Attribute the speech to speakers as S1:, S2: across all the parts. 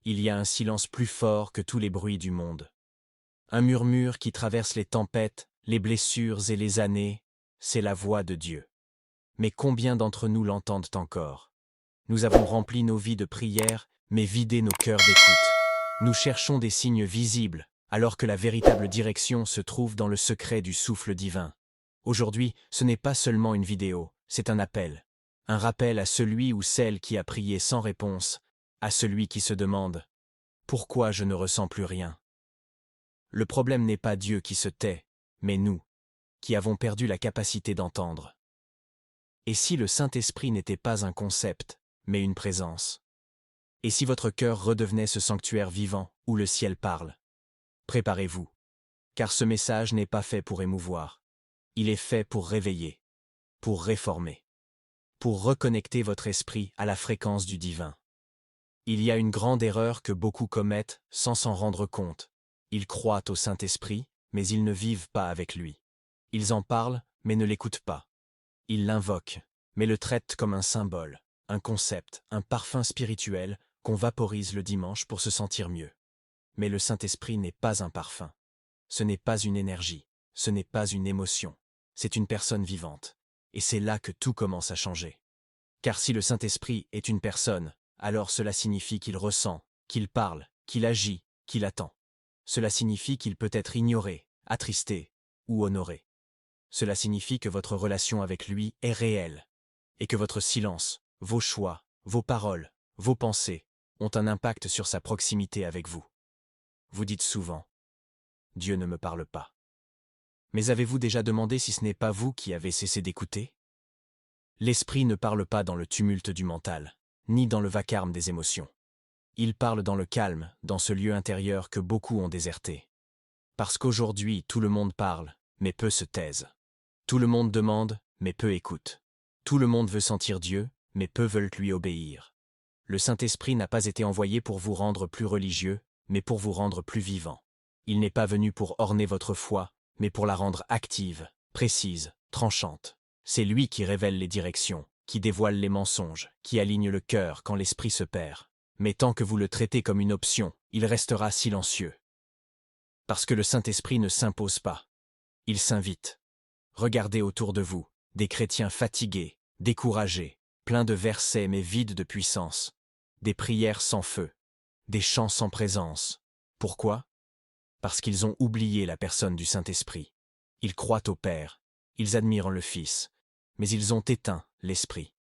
S1: il y a un silence plus fort que tous les bruits du monde. Un murmure qui traverse les tempêtes, les blessures et les années, c'est la voix de Dieu. Mais combien d'entre nous l'entendent encore? Nous avons rempli nos vies de prières, mais vidé nos cœurs d'écoute. Nous cherchons des signes visibles, alors que la véritable direction se trouve dans le secret du souffle divin. Aujourd'hui, ce n'est pas seulement une vidéo, c'est un appel. Un rappel à celui ou celle qui a prié sans réponse, à celui qui se demande « Pourquoi je ne ressens plus rien ?» Le problème n'est pas Dieu qui se tait, mais nous, qui avons perdu la capacité d'entendre. Et si le Saint-Esprit n'était pas un concept, mais une présence? Et si votre cœur redevenait ce sanctuaire vivant où le ciel parle? Préparez-vous, car ce message n'est pas fait pour émouvoir. Il est fait pour réveiller, pour réformer, pour reconnecter votre esprit à la fréquence du divin. Il y a une grande erreur que beaucoup commettent sans s'en rendre compte. Ils croient au Saint-Esprit, mais ils ne vivent pas avec lui. Ils en parlent, mais ne l'écoutent pas. Ils l'invoquent, mais le traitent comme un symbole, un concept, un parfum spirituel qu'on vaporise le dimanche pour se sentir mieux. Mais le Saint-Esprit n'est pas un parfum. Ce n'est pas une énergie, ce n'est pas une émotion. C'est une personne vivante. Et c'est là que tout commence à changer. Car si le Saint-Esprit est une personne, alors cela signifie qu'il ressent, qu'il parle, qu'il agit, qu'il attend. Cela signifie qu'il peut être ignoré, attristé ou honoré. Cela signifie que votre relation avec lui est réelle et que votre silence, vos choix, vos paroles, vos pensées ont un impact sur sa proximité avec vous. Vous dites souvent « Dieu ne me parle pas ». Mais avez-vous déjà demandé si ce n'est pas vous qui avez cessé d'écouter? L'esprit ne parle pas dans le tumulte du mental, ni dans le vacarme des émotions. Il parle dans le calme, dans ce lieu intérieur que beaucoup ont déserté. Parce qu'aujourd'hui, tout le monde parle, mais peu se taisent. Tout le monde demande, mais peu écoute. Tout le monde veut sentir Dieu, mais peu veulent lui obéir. Le Saint-Esprit n'a pas été envoyé pour vous rendre plus religieux, mais pour vous rendre plus vivant. Il n'est pas venu pour orner votre foi, mais pour la rendre active, précise, tranchante. C'est lui qui révèle les directions, qui dévoile les mensonges, qui aligne le cœur quand l'esprit se perd. Mais tant que vous le traitez comme une option, il restera silencieux. Parce que le Saint-Esprit ne s'impose pas. Il s'invite. Regardez autour de vous, des chrétiens fatigués, découragés, pleins de versets mais vides de puissance, des prières sans feu, des chants sans présence. Pourquoi? Parce qu'ils ont oublié la personne du Saint-Esprit. Ils croient au Père, ils admirent le Fils, mais ils ont éteint l'Esprit.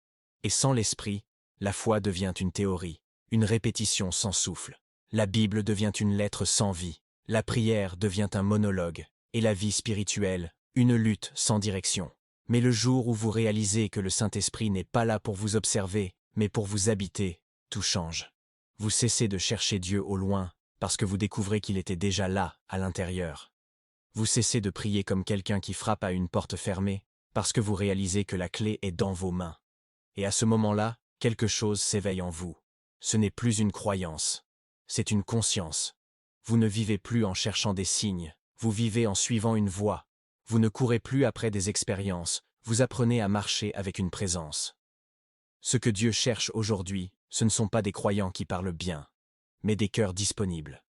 S1: Et sans l'Esprit, la foi devient une théorie, une répétition sans souffle. La Bible devient une lettre sans vie, la prière devient un monologue, et la vie spirituelle, une lutte sans direction. Mais le jour où vous réalisez que le Saint-Esprit n'est pas là pour vous observer, mais pour vous habiter, tout change. Vous cessez de chercher Dieu au loin, parce que vous découvrez qu'il était déjà là, à l'intérieur. Vous cessez de prier comme quelqu'un qui frappe à une porte fermée, parce que vous réalisez que la clé est dans vos mains. Et à ce moment-là, quelque chose s'éveille en vous. Ce n'est plus une croyance, c'est une conscience. Vous ne vivez plus en cherchant des signes, vous vivez en suivant une voie. Vous ne courez plus après des expériences, vous apprenez à marcher avec une présence. Ce que Dieu cherche aujourd'hui, ce ne sont pas des croyants qui parlent bien, mais des cœurs disponibles.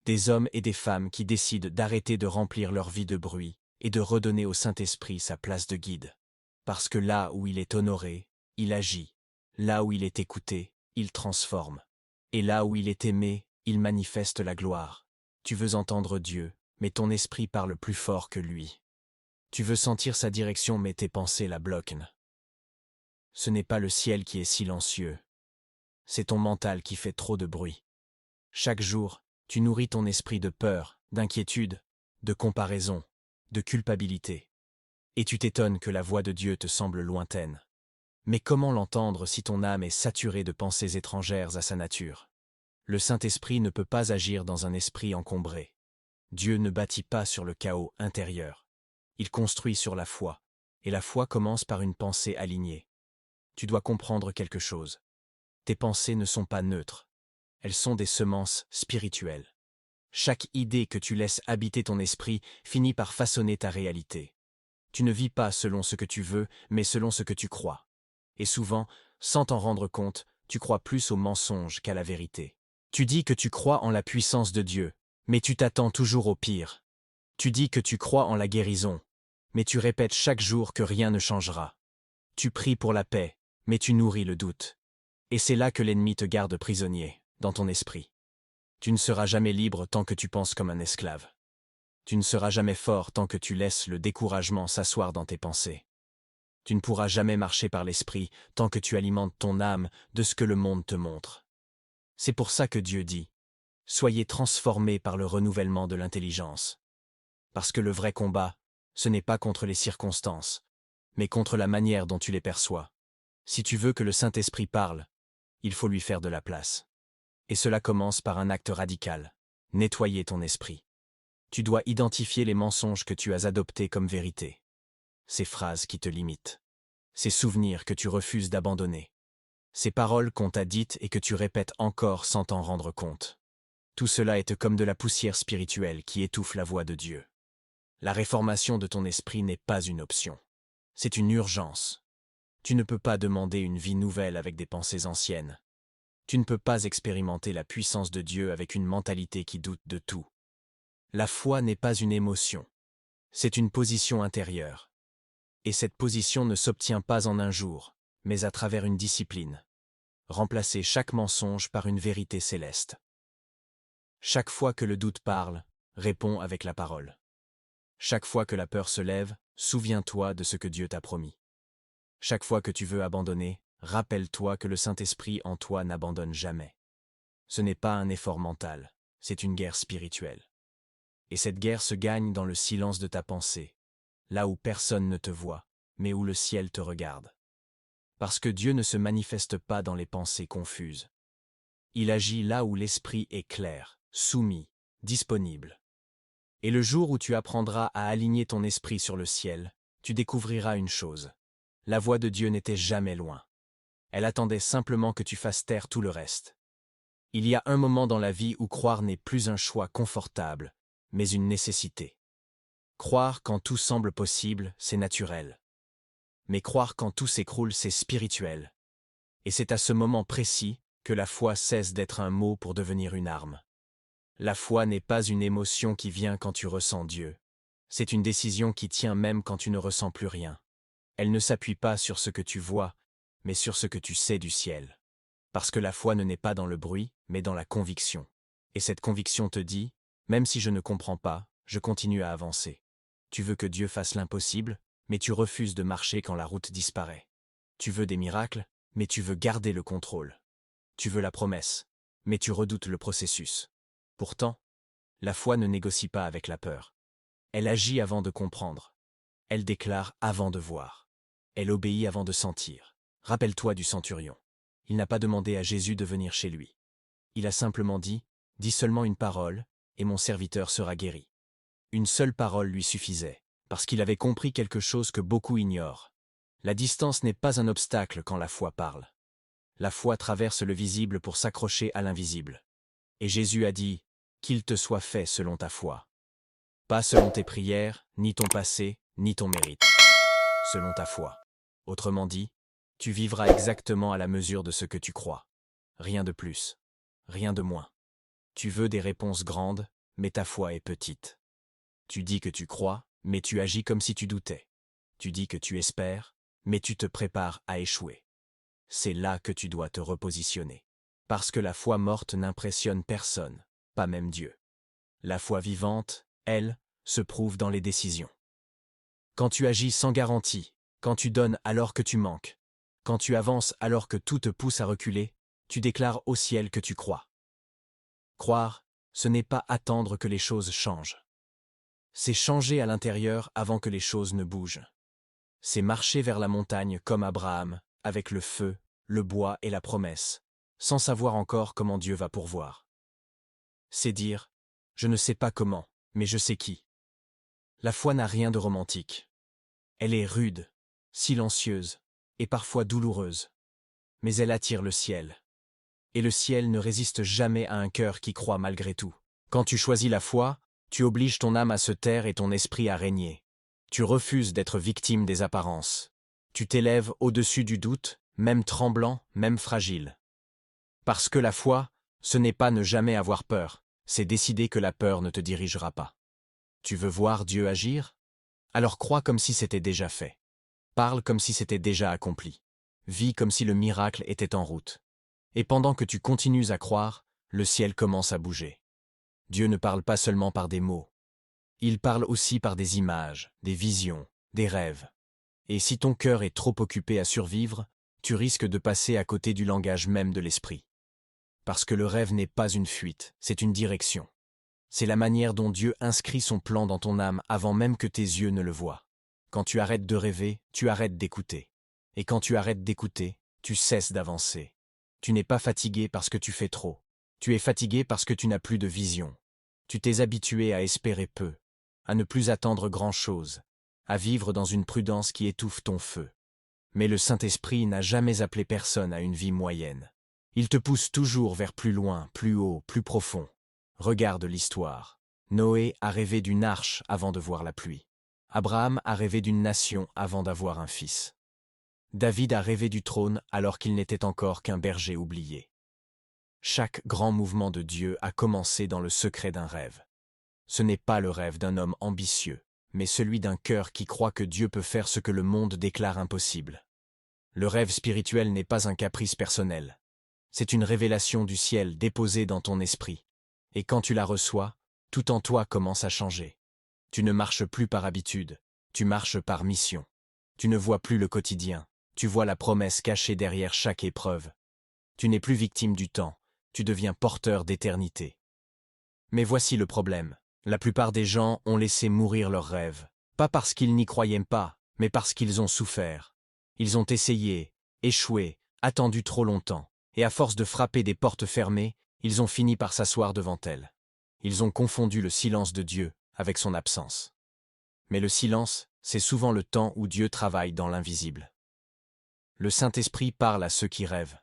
S1: Des hommes et des femmes qui décident d'arrêter de remplir leur vie de bruit et de redonner au Saint-Esprit sa place de guide. Parce que là où il est honoré, il agit. Là où il est écouté, il transforme. Et là où il est aimé, il manifeste la gloire. Tu veux entendre Dieu, mais ton esprit parle plus fort que lui. Tu veux sentir sa direction, mais tes pensées la bloquent. Ce n'est pas le ciel qui est silencieux. C'est ton mental qui fait trop de bruit. Chaque jour, tu nourris ton esprit de peur, d'inquiétude, de comparaison, de culpabilité. Et tu t'étonnes que la voix de Dieu te semble lointaine. Mais comment l'entendre si ton âme est saturée de pensées étrangères à sa nature? Le Saint-Esprit ne peut pas agir dans un esprit encombré. Dieu ne bâtit pas sur le chaos intérieur. Il construit sur la foi, et la foi commence par une pensée alignée. Tu dois comprendre quelque chose. Tes pensées ne sont pas neutres. Elles sont des semences spirituelles. Chaque idée que tu laisses habiter ton esprit finit par façonner ta réalité. Tu ne vis pas selon ce que tu veux, mais selon ce que tu crois. Et souvent, sans t'en rendre compte, tu crois plus aux mensonges qu'à la vérité. Tu dis que tu crois en la puissance de Dieu, mais tu t'attends toujours au pire. Tu dis que tu crois en la guérison, mais tu répètes chaque jour que rien ne changera. Tu pries pour la paix, mais tu nourris le doute. Et c'est là que l'ennemi te garde prisonnier, dans ton esprit. Tu ne seras jamais libre tant que tu penses comme un esclave. Tu ne seras jamais fort tant que tu laisses le découragement s'asseoir dans tes pensées. Tu ne pourras jamais marcher par l'esprit tant que tu alimentes ton âme de ce que le monde te montre. C'est pour ça que Dieu dit « Soyez transformés par le renouvellement de l'intelligence ». Parce que le vrai combat, ce n'est pas contre les circonstances, mais contre la manière dont tu les perçois. Si tu veux que le Saint-Esprit parle, il faut lui faire de la place. Et cela commence par un acte radical, nettoyer ton esprit. Tu dois identifier les mensonges que tu as adoptés comme vérité. Ces phrases qui te limitent. Ces souvenirs que tu refuses d'abandonner. Ces paroles qu'on t'a dites et que tu répètes encore sans t'en rendre compte. Tout cela est comme de la poussière spirituelle qui étouffe la voix de Dieu. La réformation de ton esprit n'est pas une option. C'est une urgence. Tu ne peux pas demander une vie nouvelle avec des pensées anciennes. Tu ne peux pas expérimenter la puissance de Dieu avec une mentalité qui doute de tout. La foi n'est pas une émotion. C'est une position intérieure. Et cette position ne s'obtient pas en un jour, mais à travers une discipline. Remplacer chaque mensonge par une vérité céleste. Chaque fois que le doute parle, réponds avec la parole. Chaque fois que la peur se lève, souviens-toi de ce que Dieu t'a promis. Chaque fois que tu veux abandonner, rappelle-toi que le Saint-Esprit en toi n'abandonne jamais. Ce n'est pas un effort mental, c'est une guerre spirituelle. Et cette guerre se gagne dans le silence de ta pensée, là où personne ne te voit, mais où le ciel te regarde. Parce que Dieu ne se manifeste pas dans les pensées confuses. Il agit là où l'esprit est clair, soumis, disponible. Et le jour où tu apprendras à aligner ton esprit sur le ciel, tu découvriras une chose. La voix de Dieu n'était jamais loin. Elle attendait simplement que tu fasses taire tout le reste. Il y a un moment dans la vie où croire n'est plus un choix confortable, mais une nécessité. Croire quand tout semble possible, c'est naturel. Mais croire quand tout s'écroule, c'est spirituel. Et c'est à ce moment précis que la foi cesse d'être un mot pour devenir une arme. La foi n'est pas une émotion qui vient quand tu ressens Dieu. C'est une décision qui tient même quand tu ne ressens plus rien. Elle ne s'appuie pas sur ce que tu vois, mais sur ce que tu sais du ciel. Parce que la foi ne naît pas dans le bruit, mais dans la conviction. Et cette conviction te dit, même si je ne comprends pas, je continue à avancer. Tu veux que Dieu fasse l'impossible, mais tu refuses de marcher quand la route disparaît. Tu veux des miracles, mais tu veux garder le contrôle. Tu veux la promesse, mais tu redoutes le processus. Pourtant, la foi ne négocie pas avec la peur. Elle agit avant de comprendre. Elle déclare avant de voir. Elle obéit avant de sentir. Rappelle-toi du centurion. Il n'a pas demandé à Jésus de venir chez lui. Il a simplement dit, « Dis seulement une parole, et mon serviteur sera guéri. » Une seule parole lui suffisait, parce qu'il avait compris quelque chose que beaucoup ignorent. La distance n'est pas un obstacle quand la foi parle. La foi traverse le visible pour s'accrocher à l'invisible. Et Jésus a dit, « Qu'il te soit fait selon ta foi. » Pas selon tes prières, ni ton passé, ni ton mérite. Selon ta foi. Autrement dit, tu vivras exactement à la mesure de ce que tu crois. Rien de plus. Rien de moins. Tu veux des réponses grandes, mais ta foi est petite. Tu dis que tu crois, mais tu agis comme si tu doutais. Tu dis que tu espères, mais tu te prépares à échouer. C'est là que tu dois te repositionner. Parce que la foi morte n'impressionne personne, pas même Dieu. La foi vivante, elle, se prouve dans les décisions. Quand tu agis sans garantie, quand tu donnes alors que tu manques, quand tu avances alors que tout te pousse à reculer, tu déclares au ciel que tu crois. Croire, ce n'est pas attendre que les choses changent. C'est changer à l'intérieur avant que les choses ne bougent. C'est marcher vers la montagne comme Abraham, avec le feu, le bois et la promesse, sans savoir encore comment Dieu va pourvoir. C'est dire, je ne sais pas comment, mais je sais qui. La foi n'a rien de romantique. Elle est rude, silencieuse, et parfois douloureuse. Mais elle attire le ciel. Et le ciel ne résiste jamais à un cœur qui croit malgré tout. Quand tu choisis la foi, tu obliges ton âme à se taire et ton esprit à régner. Tu refuses d'être victime des apparences. Tu t'élèves au-dessus du doute, même tremblant, même fragile. Parce que la foi, Ce n'est pas ne jamais avoir peur, c'est décider que la peur ne te dirigera pas. Tu veux voir Dieu agir? Alors crois comme si c'était déjà fait. Parle comme si c'était déjà accompli. Vis comme si le miracle était en route. Et pendant que tu continues à croire, le ciel commence à bouger. Dieu ne parle pas seulement par des mots. Il parle aussi par des images, des visions, des rêves. Et si ton cœur est trop occupé à survivre, tu risques de passer à côté du langage même de l'esprit. Parce que le rêve n'est pas une fuite, c'est une direction. C'est la manière dont Dieu inscrit son plan dans ton âme avant même que tes yeux ne le voient. Quand tu arrêtes de rêver, tu arrêtes d'écouter. Et quand tu arrêtes d'écouter, tu cesses d'avancer. Tu n'es pas fatigué parce que tu fais trop. Tu es fatigué parce que tu n'as plus de vision. Tu t'es habitué à espérer peu, à ne plus attendre grand-chose, à vivre dans une prudence qui étouffe ton feu. Mais le Saint-Esprit n'a jamais appelé personne à une vie moyenne. Il te pousse toujours vers plus loin, plus haut, plus profond. Regarde l'histoire. Noé a rêvé d'une arche avant de voir la pluie. Abraham a rêvé d'une nation avant d'avoir un fils. David a rêvé du trône alors qu'il n'était encore qu'un berger oublié. Chaque grand mouvement de Dieu a commencé dans le secret d'un rêve. Ce n'est pas le rêve d'un homme ambitieux, mais celui d'un cœur qui croit que Dieu peut faire ce que le monde déclare impossible. Le rêve spirituel n'est pas un caprice personnel. C'est une révélation du ciel déposée dans ton esprit. Et quand tu la reçois, tout en toi commence à changer. Tu ne marches plus par habitude, tu marches par mission. Tu ne vois plus le quotidien, tu vois la promesse cachée derrière chaque épreuve. Tu n'es plus victime du temps, tu deviens porteur d'éternité. Mais voici le problème. La plupart des gens ont laissé mourir leurs rêves, pas parce qu'ils n'y croyaient pas, mais parce qu'ils ont souffert. Ils ont essayé, échoué, attendu trop longtemps, et à force de frapper des portes fermées, ils ont fini par s'asseoir devant elles. Ils ont confondu le silence de Dieu avec son absence. Mais le silence, c'est souvent le temps où Dieu travaille dans l'invisible. Le Saint-Esprit parle à ceux qui rêvent,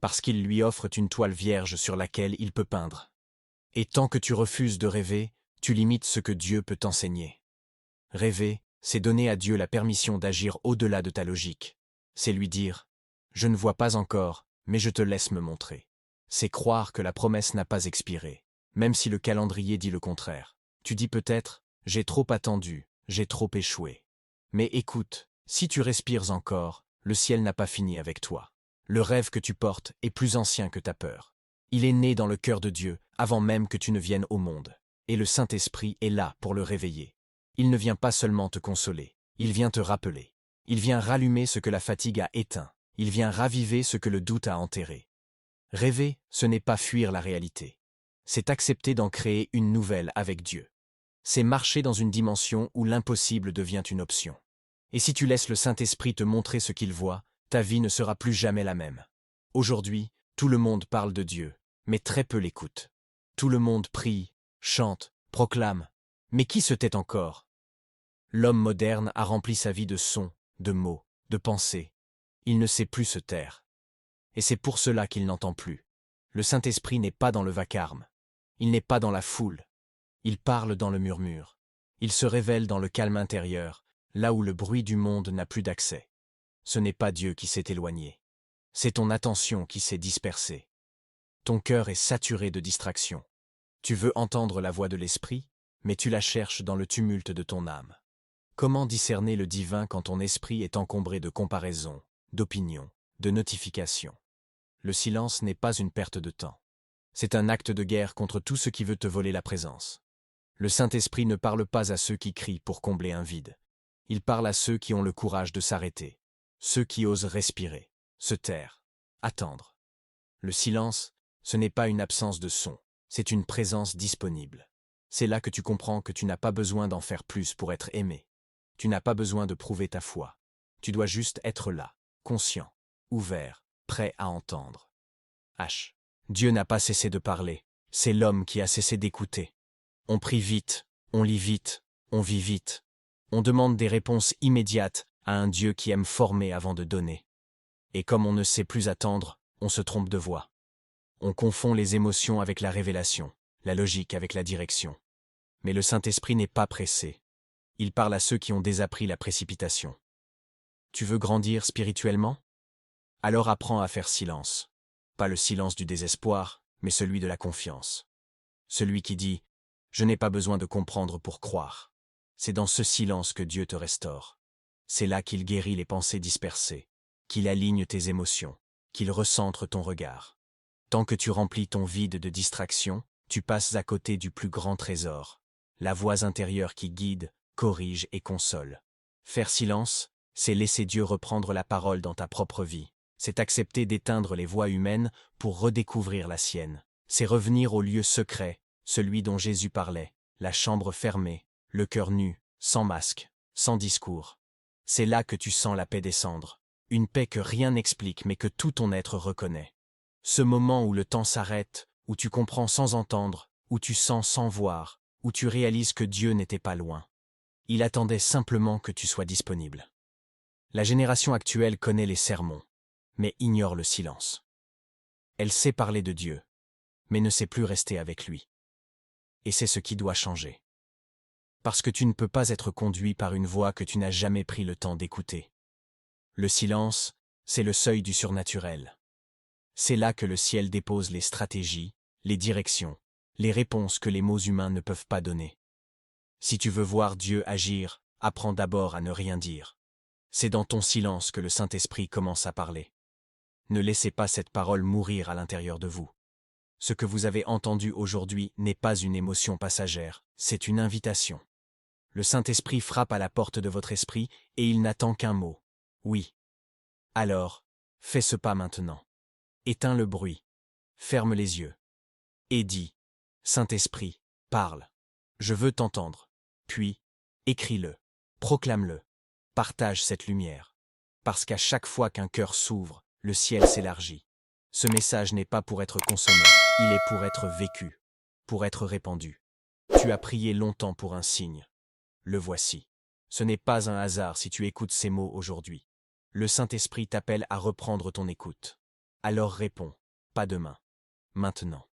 S1: parce qu'il lui offre une toile vierge sur laquelle il peut peindre. Et tant que tu refuses de rêver, tu limites ce que Dieu peut t'enseigner. Rêver, c'est donner à Dieu la permission d'agir au-delà de ta logique. C'est lui dire « Je ne vois pas encore, mais je te laisse me montrer ». C'est croire que la promesse n'a pas expiré, même si le calendrier dit le contraire. Tu dis peut-être « J'ai trop attendu, j'ai trop échoué ». Mais écoute, si tu respires encore, le ciel n'a pas fini avec toi. Le rêve que tu portes est plus ancien que ta peur. Il est né dans le cœur de Dieu avant même que tu ne viennes au monde. Et le Saint-Esprit est là pour le réveiller. Il ne vient pas seulement te consoler, il vient te rappeler. Il vient rallumer ce que la fatigue a éteint. Il vient raviver ce que le doute a enterré. Rêver, ce n'est pas fuir la réalité. C'est accepter d'en créer une nouvelle avec Dieu. C'est marcher dans une dimension où l'impossible devient une option. Et si tu laisses le Saint-Esprit te montrer ce qu'il voit, ta vie ne sera plus jamais la même. Aujourd'hui, tout le monde parle de Dieu, mais très peu l'écoutent. Tout le monde prie, chante, proclame. Mais qui se tait encore? L'homme moderne a rempli sa vie de sons, de mots, de pensées. Il ne sait plus se taire. Et c'est pour cela qu'il n'entend plus. Le Saint-Esprit n'est pas dans le vacarme. Il n'est pas dans la foule. Il parle dans le murmure. Il se révèle dans le calme intérieur, là où le bruit du monde n'a plus d'accès. Ce n'est pas Dieu qui s'est éloigné. C'est ton attention qui s'est dispersée. Ton cœur est saturé de distractions. Tu veux entendre la voix de l'esprit, mais tu la cherches dans le tumulte de ton âme. Comment discerner le divin quand ton esprit est encombré de comparaisons, d'opinions, de notifications? Le silence n'est pas une perte de temps. C'est un acte de guerre contre tout ce qui veut te voler la présence. Le Saint-Esprit ne parle pas à ceux qui crient pour combler un vide. Il parle à ceux qui ont le courage de s'arrêter, ceux qui osent respirer, se taire, attendre. Le silence, ce n'est pas une absence de son, c'est une présence disponible. C'est là que tu comprends que tu n'as pas besoin d'en faire plus pour être aimé. Tu n'as pas besoin de prouver ta foi. Tu dois juste être là, conscient, ouvert, prêt à entendre. H. Dieu n'a pas cessé de parler, c'est l'homme qui a cessé d'écouter. On prie vite, on lit vite, on vit vite. On demande des réponses immédiates à un Dieu qui aime former avant de donner. Et comme on ne sait plus attendre, on se trompe de voie. On confond les émotions avec la révélation, la logique avec la direction. Mais le Saint-Esprit n'est pas pressé. Il parle à ceux qui ont désappris la précipitation. Tu veux grandir spirituellement? Alors apprends à faire silence. Pas le silence du désespoir, mais celui de la confiance. Celui qui dit « Je n'ai pas besoin de comprendre pour croire ». C'est dans ce silence que Dieu te restaure. C'est là qu'il guérit les pensées dispersées, qu'il aligne tes émotions, qu'il recentre ton regard. Tant que tu remplis ton vide de distractions, tu passes à côté du plus grand trésor, la voix intérieure qui guide, corrige et console. Faire silence, c'est laisser Dieu reprendre la parole dans ta propre vie. C'est accepter d'éteindre les voix humaines pour redécouvrir la sienne. C'est revenir au lieu secret, celui dont Jésus parlait, la chambre fermée, le cœur nu, sans masque, sans discours. C'est là que tu sens la paix descendre, une paix que rien n'explique mais que tout ton être reconnaît. Ce moment où le temps s'arrête, où tu comprends sans entendre, où tu sens sans voir, où tu réalises que Dieu n'était pas loin. Il attendait simplement que tu sois disponible. La génération actuelle connaît les sermons, mais ignore le silence. Elle sait parler de Dieu, mais ne sait plus rester avec lui. Et c'est ce qui doit changer. Parce que tu ne peux pas être conduit par une voix que tu n'as jamais pris le temps d'écouter. Le silence, c'est le seuil du surnaturel. C'est là que le ciel dépose les stratégies, les directions, les réponses que les mots humains ne peuvent pas donner. Si tu veux voir Dieu agir, apprends d'abord à ne rien dire. C'est dans ton silence que le Saint-Esprit commence à parler. Ne laissez pas cette parole mourir à l'intérieur de vous. Ce que vous avez entendu aujourd'hui n'est pas une émotion passagère, c'est une invitation. Le Saint-Esprit frappe à la porte de votre esprit et il n'attend qu'un mot. Oui. Alors, fais ce pas maintenant. Éteins le bruit. Ferme les yeux. Et dis, Saint-Esprit, parle. Je veux t'entendre. Puis, écris-le. Proclame-le. Partage cette lumière. Parce qu'à chaque fois qu'un cœur s'ouvre, le ciel s'élargit. Ce message n'est pas pour être consommé, il est pour être vécu, pour être répandu. Tu as prié longtemps pour un signe. Le voici. Ce n'est pas un hasard si tu écoutes ces mots aujourd'hui. Le Saint-Esprit t'appelle à reprendre ton écoute. Alors réponds, pas demain, maintenant.